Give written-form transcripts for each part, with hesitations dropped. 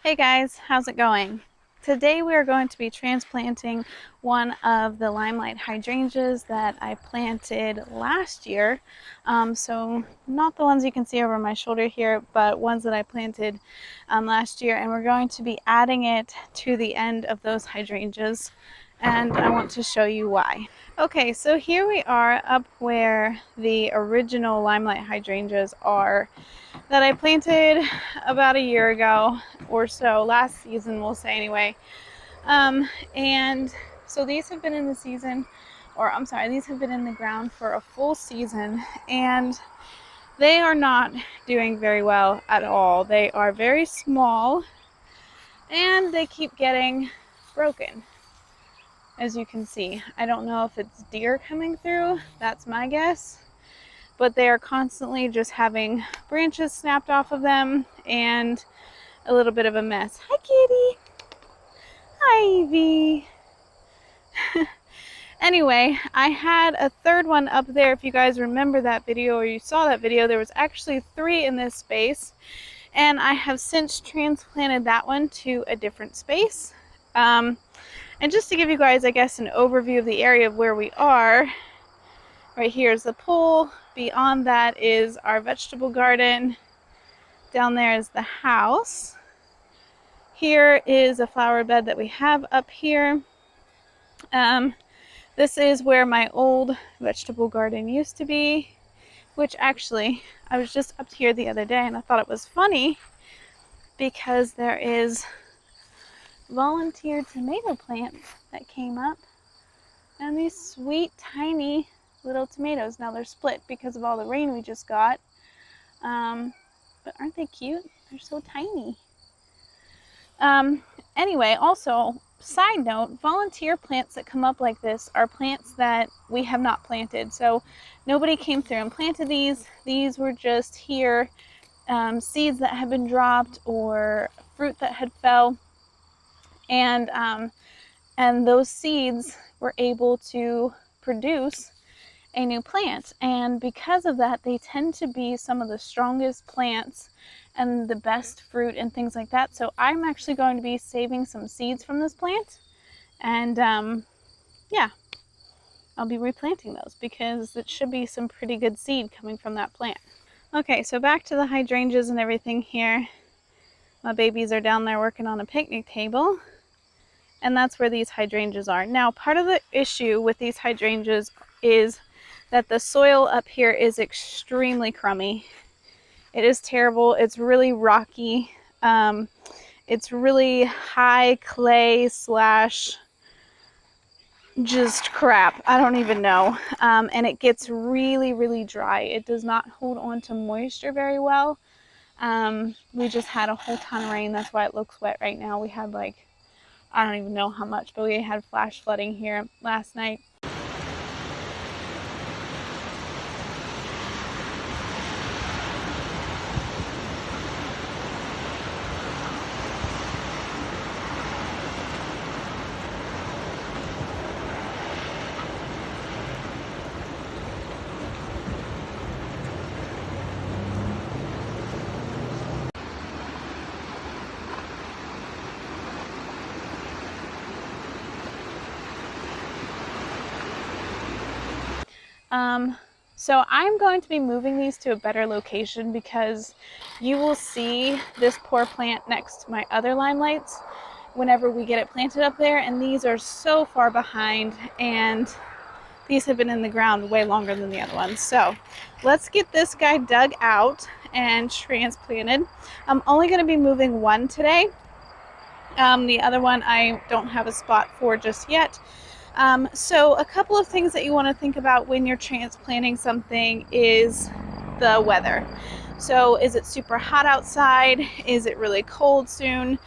Hey guys, how's it going? Today we are going to be transplanting one of the Limelight Hydrangeas that I planted last year. So not the ones you can see over my shoulder here, but ones that I planted last year, and we're going to be adding it to the end of those hydrangeas, and I want to show you why. Okay, so here we are up where the original Limelight Hydrangeas are that I planted about a year ago or so, last season we'll say anyway. And so these have been in the season, or I'm sorry, these have been in the ground for a full season, and they are not doing very well at all. They are very small and they keep getting broken. As you can see, I don't know if it's deer coming through, that's my guess, but they are constantly just having branches snapped off of them and a little bit of a mess. Hi kitty. Hi Evie. Anyway, I had a third one up there. If you guys remember that video or you saw that video, there was actually 3 in this space, and I have since transplanted that one to a different space. And just to give you guys, I guess, an overview of the area of where we are, right here is the pool. Beyond that is our vegetable garden. Down there is the house. Here is a flower bed that we have up here. This is where my old vegetable garden used to be, which actually, I was just up here the other day and I thought it was funny because there is volunteer tomato plants that came up, and these sweet tiny little tomatoes. Now they're split because of all the rain we just got, but aren't they cute? They're so tiny. Anyway, also, side note, volunteer plants that come up like this are plants that we have not planted. So nobody came through and planted these. These were just here, seeds that had been dropped or fruit that had fell. And those seeds were able to produce a new plant. And because of that, they tend to be some of the strongest plants and the best fruit and things like that. So I'm actually going to be saving some seeds from this plant, and yeah, I'll be replanting those because it should be some pretty good seed coming from that plant. Okay, so back to the hydrangeas and everything here. My babies are down there working on a picnic table, and that's where these hydrangeas are. Now, part of the issue with these hydrangeas is that the soil up here is extremely crummy. It is terrible. It's really rocky. It's really high clay slash just crap. I don't even know. And it gets really, really dry. It does not hold on to moisture very well. We just had a whole ton of rain. That's why it looks wet right now. We had like, I don't even know how much, but we had flash flooding here last night. So I'm going to be moving these to a better location because you will see this poor plant next to my other limelights whenever we get it planted up there, and these are so far behind, and these have been in the ground way longer than the other ones. So let's get this guy dug out and transplanted. I'm only going to be moving one today. The other one I don't have a spot for just yet. So a couple of things that you want to think about when you're transplanting something is the weather. So is it super hot outside? Is it really cold soon?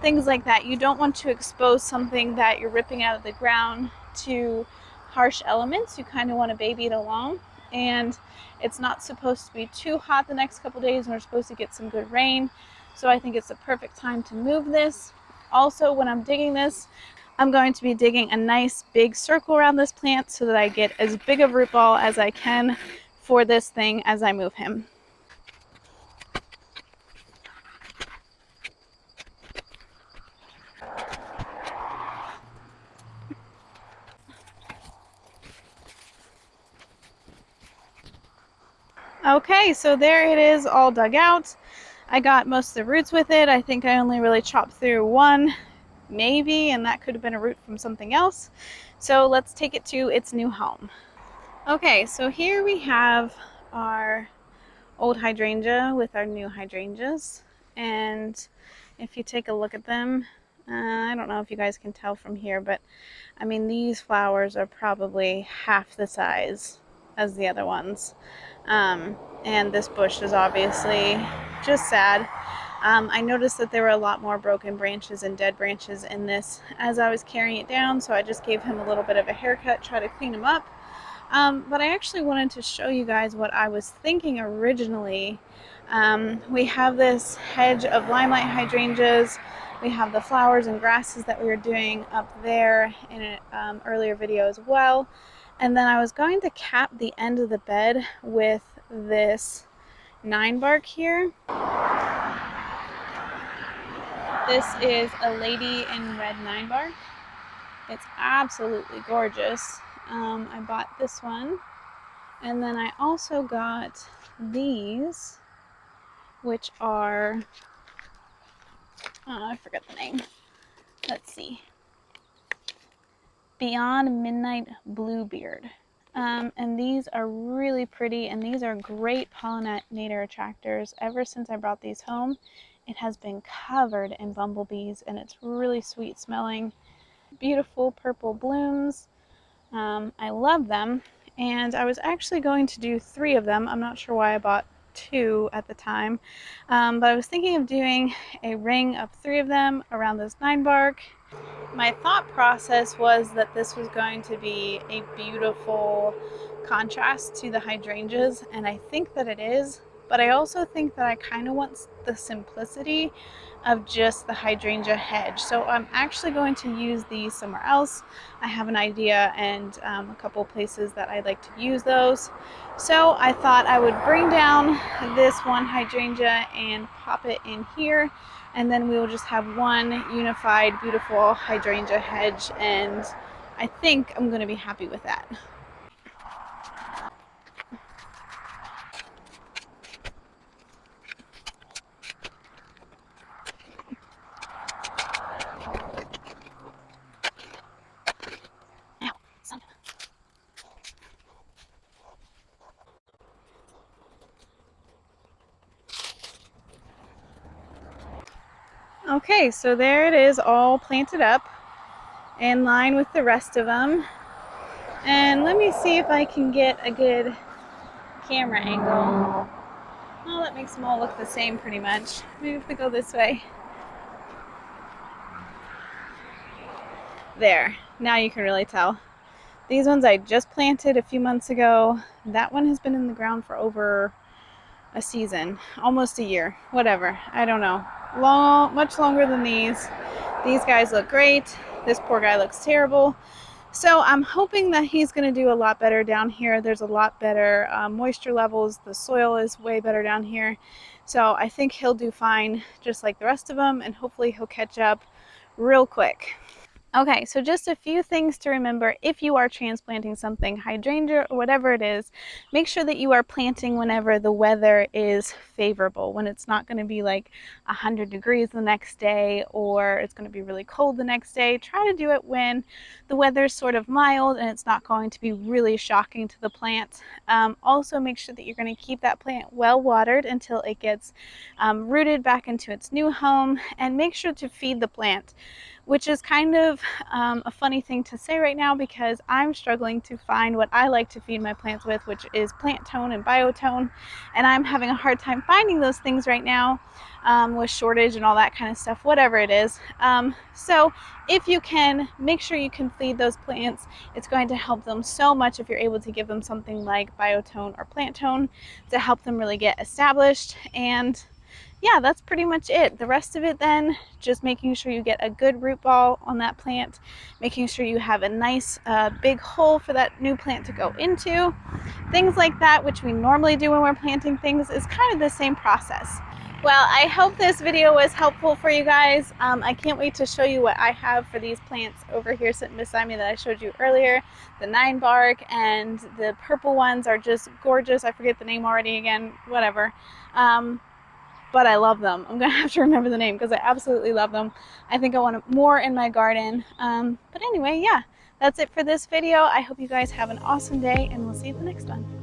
Things like that. You don't want to expose something that you're ripping out of the ground to harsh elements. You kind of want to baby it along. And it's not supposed to be too hot the next couple days, and we're supposed to get some good rain. So I think it's the perfect time to move this. Also, when I'm digging this, I'm going to be digging a nice big circle around this plant so that I get as big of a root ball as I can for this thing as I move him. Okay, so there it is, all dug out. I got most of the roots with it. I think I only really chopped through one, maybe, and that could have been a root from something else. So let's take it to its new home. Okay, so here we have our old hydrangea with our new hydrangeas. And if you take a look at them, I don't know if you guys can tell from here, but I mean, these flowers are probably half the size as the other ones. And this bush is obviously just sad. I noticed that there were a lot more broken branches and dead branches in this as I was carrying it down, so I just gave him a little bit of a haircut, try to clean him up. But I actually wanted to show you guys what I was thinking originally. We have this hedge of Limelight Hydrangeas. We have the flowers and grasses that we were doing up there in an earlier video as well. And then I was going to cap the end of the bed with this 9 bark here. This is a lady in red 9 bark. It's absolutely gorgeous. I bought this one, and then I also got these, which are, I forget the name. Let's see. Beyond Midnight Bluebeard. And these are really pretty, and these are great pollinator attractors. Ever since I brought these home, it has been covered in bumblebees, and it's really sweet smelling. Beautiful purple blooms. I love them, and I was actually going to do 3 of them. I'm not sure why I bought 2 at the time, but I was thinking of doing a ring of 3 of them around this 9 bark. My thought process was that this was going to be a beautiful contrast to the hydrangeas, and I think that it is, but I also think that I kind of want the simplicity of just the Hydrangea Hedge. So I'm actually going to use these somewhere else. I have an idea and a couple places that I'd like to use those. So I thought I would bring down this one hydrangea and pop it in here, and then we will just have one unified, beautiful Hydrangea Hedge, and I think I'm going to be happy with that. Okay, so there it is, all planted up in line with the rest of them. And let me see if I can get a good camera angle. Well, that makes them all look the same pretty much. Maybe if we go this way. There, now you can really tell. These ones I just planted a few months ago. That one has been in the ground for over a season, almost a year, whatever, I don't know. Much longer than these. These guys look great. This poor guy looks terrible. So I'm hoping that he's going to do a lot better down here. There's a lot better moisture levels. The soil is way better down here. So I think he'll do fine just like the rest of them, and hopefully he'll catch up real quick. Okay, so just a few things to remember if you are transplanting something, hydrangea or whatever it is. Make sure that you are planting whenever the weather is favorable, when it's not going to be like 100 degrees the next day, or it's going to be really cold the next day. Try to do it when the weather is sort of mild and it's not going to be really shocking to the plant. Also, make sure that you're going to keep that plant well watered until it gets rooted back into its new home, and make sure to feed the plant, which is kind of a funny thing to say right now because I'm struggling to find what I like to feed my plants with, which is plant tone and biotone, and I'm having a hard time finding those things right now with shortage and all that kind of stuff, whatever it is. So if you can, make sure you can feed those plants. It's going to help them so much if you're able to give them something like biotone or plant tone to help them really get established. And yeah, that's pretty much it. The rest of it then, just making sure you get a good root ball on that plant, making sure you have a nice big hole for that new plant to go into. Things like that, which we normally do when we're planting things, is kind of the same process. Well, I hope this video was helpful for you guys. I can't wait to show you what I have for these plants over here sitting beside me that I showed you earlier. The 9-bark and the purple ones are just gorgeous. I forget the name already again, whatever. But I love them. I'm gonna have to remember the name because I absolutely love them. I think I want more in my garden. But anyway, yeah, that's it for this video. I hope you guys have an awesome day, and we'll see you at the next one.